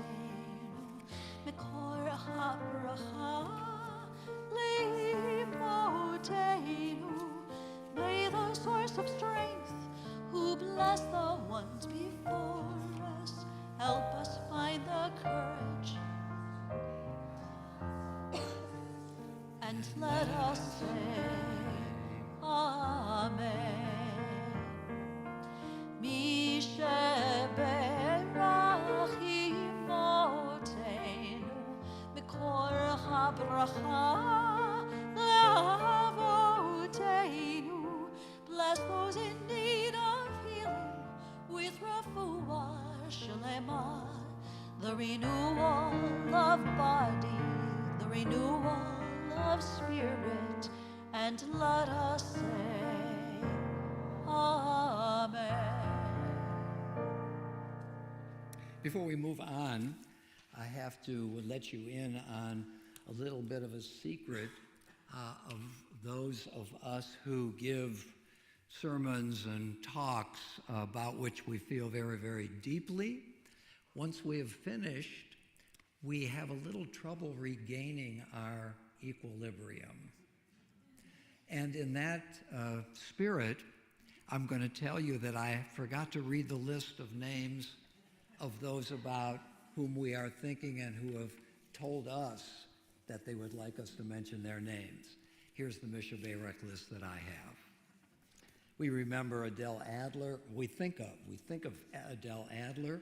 Mikor HaBracha Lipotenu. May the source of strength, who bless the ones before us, help us find the courage and let us say Amen. Mishaberach imotenu mikor habracha leavotenu. Bless those in need of healing with refuah shlema, the renewal of body, the renewal of spirit, and let us say Amen. Before we move on, I have to let you in on a little bit of a secret of those of us who give sermons and talks about which we feel very, very deeply. Once we have finished, we have a little trouble regaining our equilibrium. And in that spirit, I'm going to tell you that I forgot to read the list of names of those about whom we are thinking and who have told us that they would like us to mention their names. Here's the Mishaberach list that I have. We remember Adele Adler. We think of Adele Adler,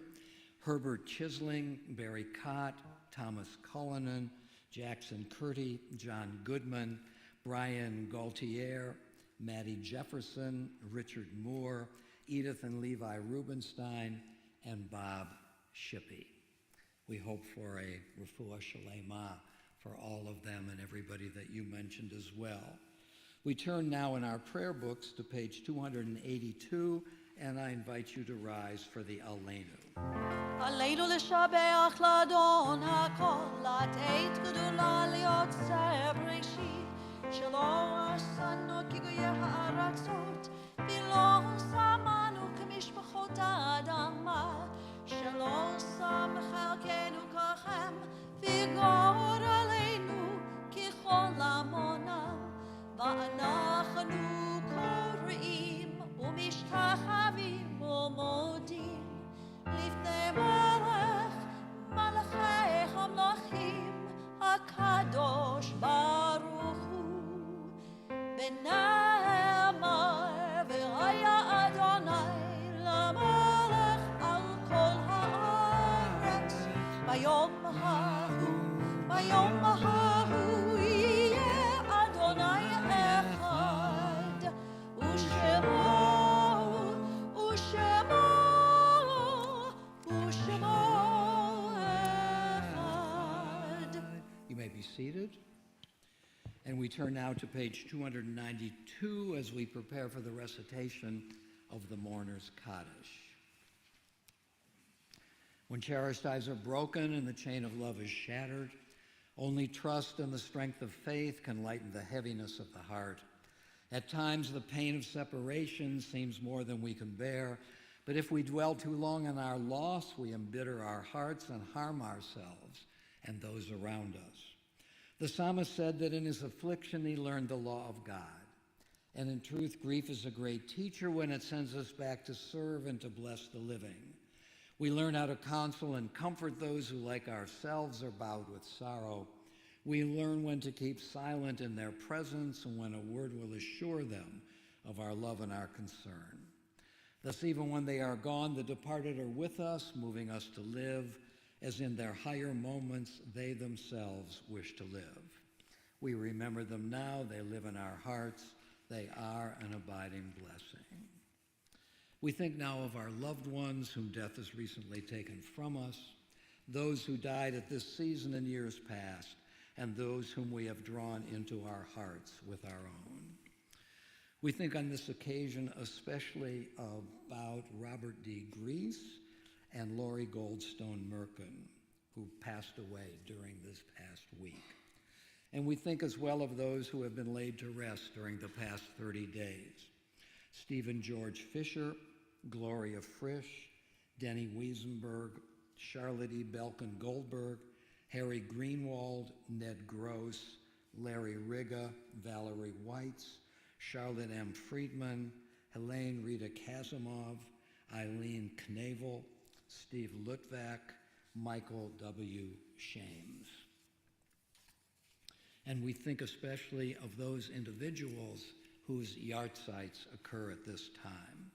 Herbert Chisling, Barry Cott, Thomas Cullinan, Jackson Curti, John Goodman, Brian Gaultier, Maddie Jefferson, Richard Moore, Edith and Levi Rubenstein, and Bob Shippey. We hope for a refuah shalema for all of them and everybody that you mentioned as well. We turn now in our prayer books to page 282, and I invite you to rise for the Aleinu. Aleinu l'shabeach l'adon hakol, lateit gedula liyotzeh breshit, shelo asanu kiguyer ha'aratzot, v'lo samanu k'mishpachot ha'adama, shelo sam chalkenu kachem, v'gor aleinu kichol amonam, va'anachnu kore'im u'mishtachavim u'modim, לפני מלך מלכי המלכים הקדוש ברוך הוא ונאמר והיה אדוני למלך על כל הארץ ביום ההוא יהיה אדוני אחד ושמו You may be seated. And we turn now to page 292 as we prepare for the recitation of the mourner's Kaddish. When cherished ties are broken and the chain of love is shattered, only trust and the strength of faith can lighten the heaviness of the heart. At times, the pain of separation seems more than we can bear, but if we dwell too long on our loss, we embitter our hearts and harm ourselves and those around us. The psalmist said that in his affliction he learned the law of God. And in truth, grief is a great teacher when it sends us back to serve and to bless the living. We learn how to counsel and comfort those who, like ourselves, are bowed with sorrow. We learn when to keep silent in their presence and when a word will assure them of our love and our concern. Thus, even when they are gone, the departed are with us, moving us to live, as in their higher moments they themselves wish to live. We remember them now, they live in our hearts, they are an abiding blessing. We think now of our loved ones whom death has recently taken from us, those who died at this season in years past, and those whom we have drawn into our hearts with our own. We think on this occasion especially about Robert D. Grease and Lori Goldstone Merkin, who passed away during this past week. And we think as well of those who have been laid to rest during the past 30 days. Stephen George Fisher, Gloria Frisch, Denny Wiesenberg, Charlotte E. Belkin Goldberg, Harry Greenwald, Ned Gross, Larry Riga, Valerie Weitz, Charlotte M. Friedman, Helene Rita Kazimov, Eileen Knavel, Steve Lutvak, Michael W. Shames. And we think especially of those individuals whose yahrzeits occur at this time.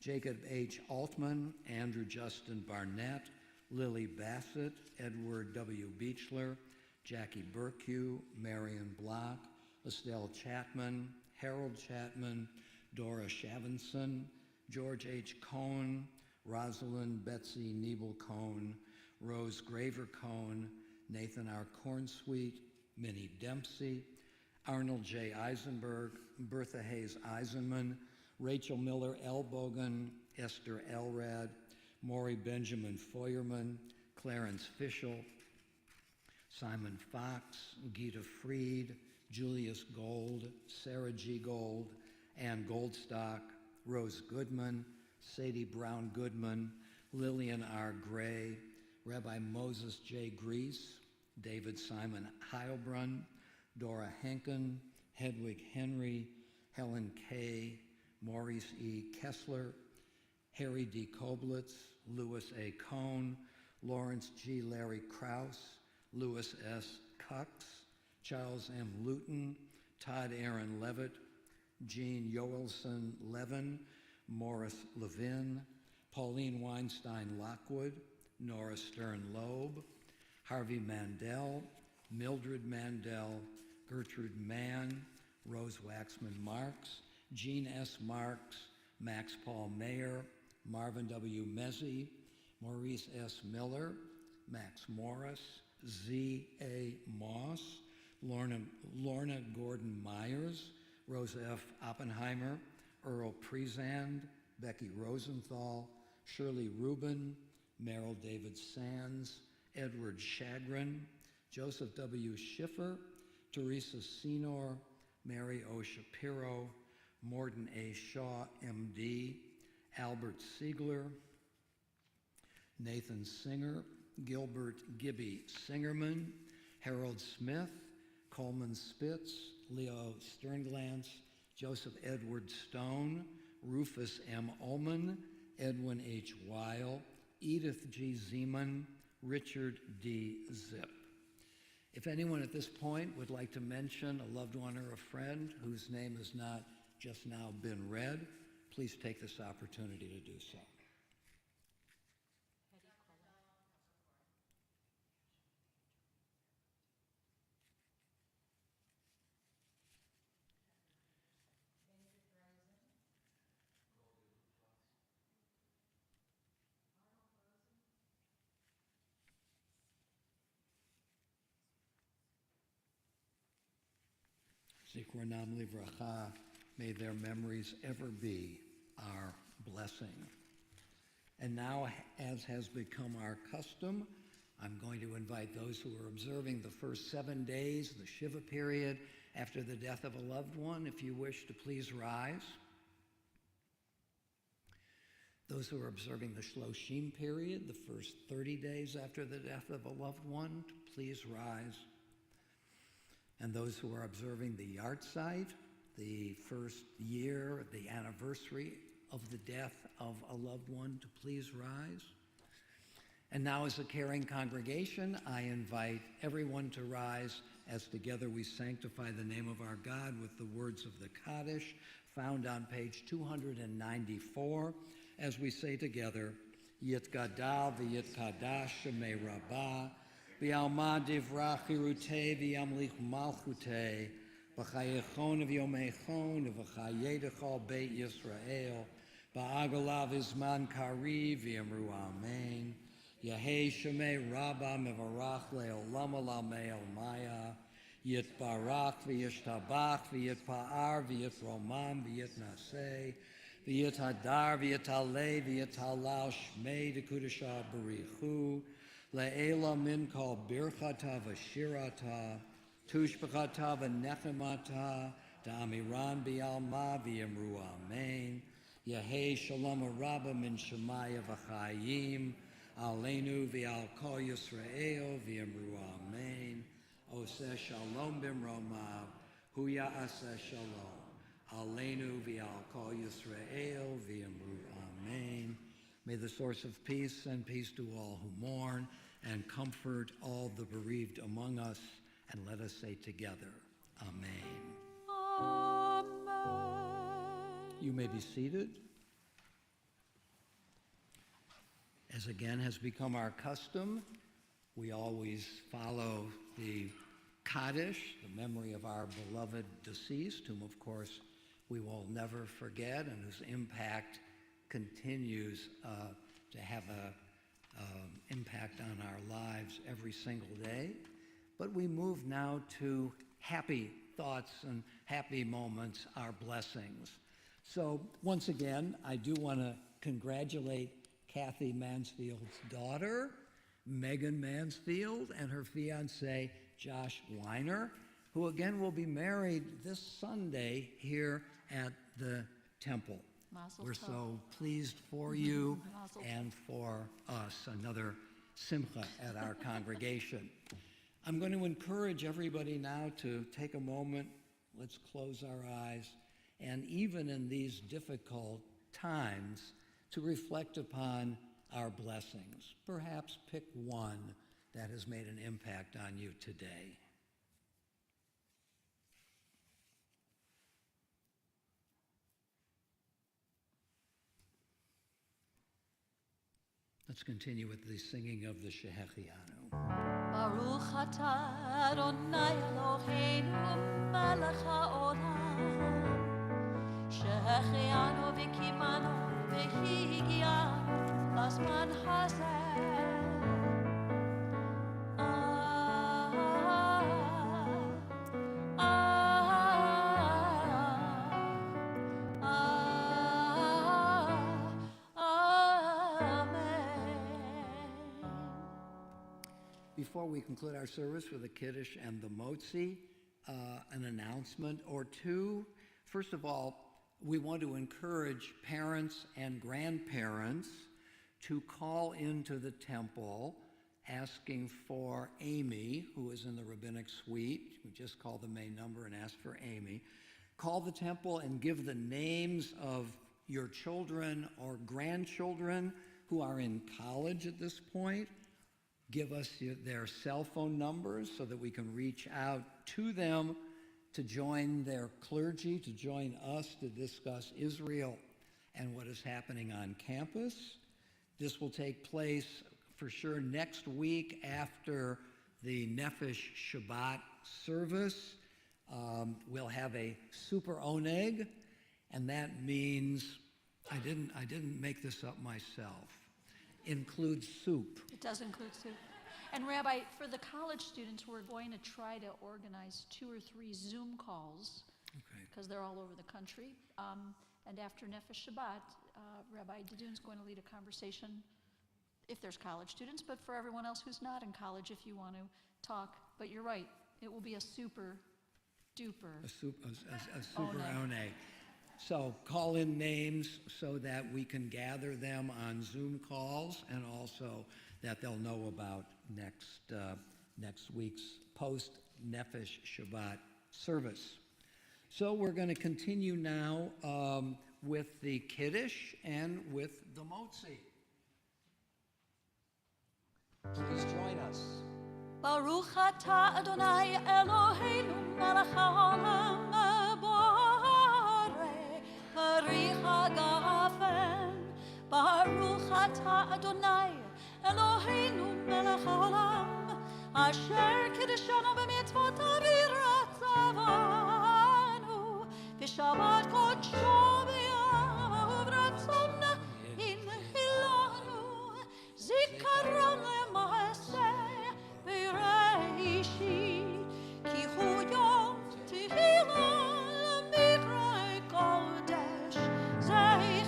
Jacob H. Altman, Andrew Justin Barnett, Lily Bassett, Edward W. Beechler, Jackie Burkew, Marion Block, Estelle Chapman, Harold Chapman, Dora Shavinson, George H. Cohn, Rosalind Betsy Niebel Cohn, Rose Graver Cohn, Nathan R. Cornsweet, Minnie Dempsey, Arnold J. Eisenberg, Bertha Hayes Eisenman, Rachel Miller Elbogen, Esther Elrad, Maury Benjamin Feuerman, Clarence Fischel, Simon Fox, Gita Fried, Julius Gold, Sarah G. Gold, Ann Goldstock, Rose Goodman, Sadie Brown Goodman, Lillian R. Gray, Rabbi Moses J. Grease, David Simon Heilbrunn, Dora Henkin, Hedwig Henry, Helen Kay, Maurice E. Kessler, Harry D. Koblitz, Louis A. Cohn, Lawrence G. Larry Krause, Louis S. Cox, Charles M. Luton, Todd Aaron Levitt, Jean Joelson Levin, Morris Levin, Pauline Weinstein Lockwood, Nora Stern Loeb, Harvey Mandel, Mildred Mandel, Gertrude Mann, Rose Waxman Marks, Jean S. Marks, Max Paul Mayer, Marvin W. Mezzi, Maurice S. Miller, Max Morris, Z. A. Moss, Lorna Gordon Myers, Rosa F. Oppenheimer, Earl Prezand, Becky Rosenthal, Shirley Rubin, Merrill David Sands, Edward Shagrin, Joseph W. Schiffer, Teresa Senor, Mary O. Shapiro, Morton A. Shaw, M.D., Albert Siegler, Nathan Singer, Gilbert Gibby Singerman, Harold Smith, Coleman Spitz, Leo Sternglantz, Joseph Edward Stone, Rufus M. Ullman, Edwin H. Weil, Edith G. Zeman, Richard D. Zip. If anyone at this point would like to mention a loved one or a friend whose name has not just now been read, please take this opportunity to do so. Zikronam livracha, may their memories ever be our blessing. And now, as has become our custom, I'm going to invite those who are observing the first 7 days, the Shiva period, after the death of a loved one, if you wish to please rise. Those who are observing the Shloshim period, the first 30 days after the death of a loved one, please rise. And those who are observing the Yartzeit, the first year, the anniversary of the death of a loved one, to please rise. And now, as a caring congregation, I invite everyone to rise as together we sanctify the name of our God with the words of the Kaddish, found on page 294, as we say together, Yitgadal v'yitkadash shemei rabbah, V'alma divrach hirutei v'yamlich malchutei, v'chayechon v'yomechon v'chayedechol beit Yisrael, v'agolav izman kari v'yamru amen. Yehei shemei rabba mevarach le'olam alamei maya, yitbarach v'yishtabach v'yitpa'ar v'yitromam v'yitnaseh, v'yitadar v'yitaleh v'yitalal shmei dekudasha barichu, le'ela min kol birchata v'shirata, tushbachata v'nechemata, da'amiran bi'alma v'yamru amen, Yehei shalom rabba min shemaya v'chayim, aleinu v'al kol Yisrael v'yamru amen, oseh shalom b'mromav, hu ya'aseh shalom, aleinu v'al kol Yisrael v'yamru amen. May the source of peace send peace to all who mourn and comfort all the bereaved among us, and let us say together, amen. Amen. You may be seated. As again has become our custom, we always follow the Kaddish, the memory of our beloved deceased, whom of course we will never forget and whose impact continues to have an impact on our lives every single day. But we move now to happy thoughts and happy moments, our blessings. So once again, I do want to congratulate Kathy Mansfield's daughter, Megan Mansfield, and her fiancé, Josh Weiner, who again will be married this Sunday here at the temple. Mazel We're tov. so pleased for you Mazel tov. and for us, another simcha at our congregation. I'm going to encourage everybody now to take a moment, let's close our eyes, and even in these difficult times, to reflect upon our blessings. Perhaps pick one that has made an impact on you today. Let's continue with the singing of the Shehechianu. Baruch atah Adonai Eloheinu melech haolam, שהחיינו וקימנו והגיענו לזמן הזה. Before we conclude our service with the Kiddush and the Motzi, an announcement or two. First of all, we want to encourage parents and grandparents to call into the temple asking for Amy, who is in the rabbinic suite. We just call the main number and ask for Amy. Call the temple and give the names of your children or grandchildren who are in college at this point. Give us their cell phone numbers so that we can reach out to them to join their clergy, to join us to discuss Israel and what is happening on campus. This will take place for sure next week after the Nefesh Shabbat service. We'll have a super oneg, and that means, I didn't make this up myself, includes soup. It does include soup. And Rabbi, for the college students, we're going to try to organize 2 or 3 Zoom calls, because they're all over the country. And after Nefesh Shabbat, Rabbi Dadoon's going to lead a conversation, if there's college students, but for everyone else who's not in college, if you want to talk. But you're right, it will be a super duper. A super oneg. So call in names so that we can gather them on Zoom calls, and also that they'll know about next week's post-Nefesh Shabbat service. So we're going to continue now with the Kiddush and with the Motzi. Please join us. Baruch atah Adonai Eloheinu melech haolam borei pari hagafen. Baruch atah Adonai Eloheinu melech haolam asher kiddushanu b'mitzvotav v'ratzavanu v'shabbat kodsho b'yav ratzon inhilanu zikaron le'maaseh b'reishit ki hu yom tehillah l'mikrei kodesh zeh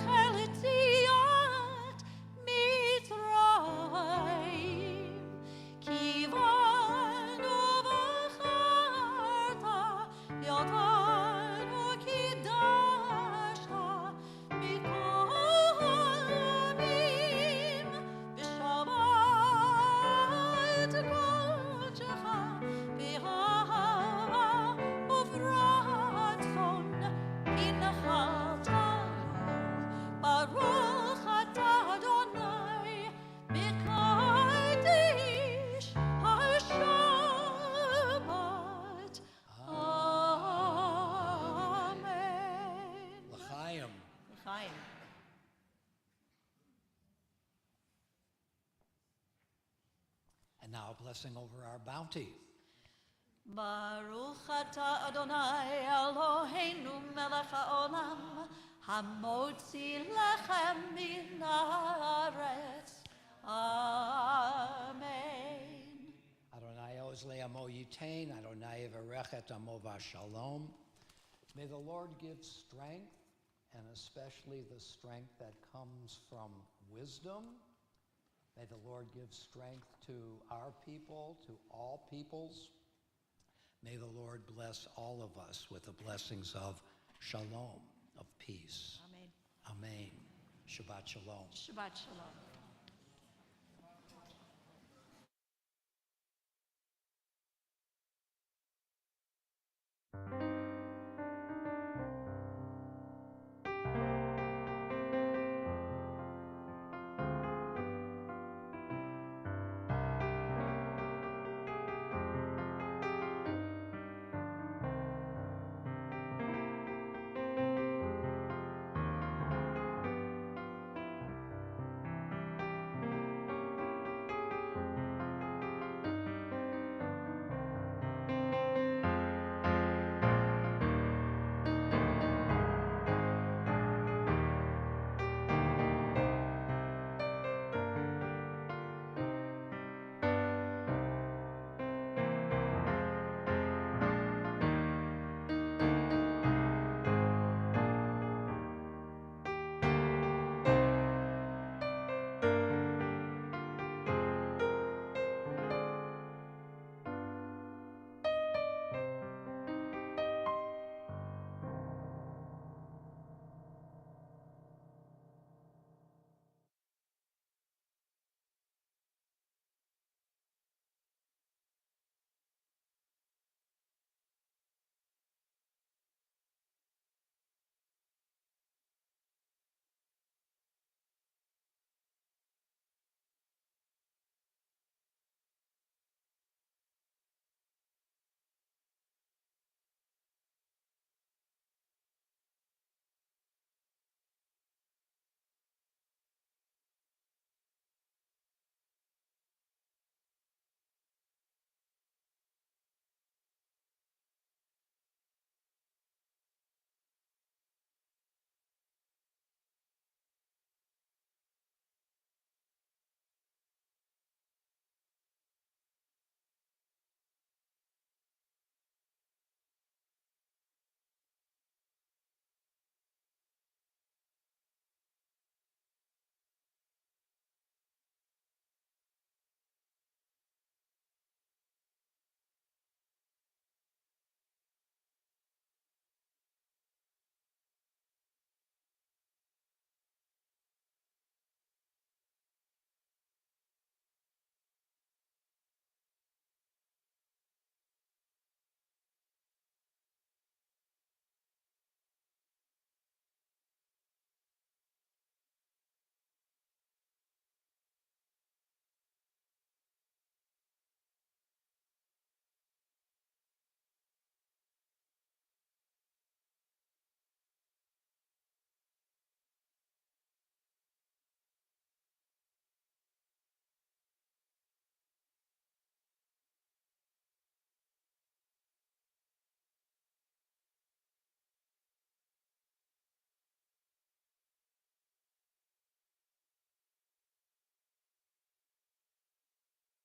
Amen. And now a blessing over our bounty. Baruch atah Adonai Eloheinu melech haolam hamotzi lechem min haaretz. Amen. Adonai ozle amo yitain, Adonai verechet amo v'shalom. May the Lord give strength, and especially the strength that comes from wisdom. May the Lord give strength to our people, to all peoples. May the Lord bless all of us with the blessings of shalom, of peace. Amen. Amen. Shabbat shalom. Shabbat shalom.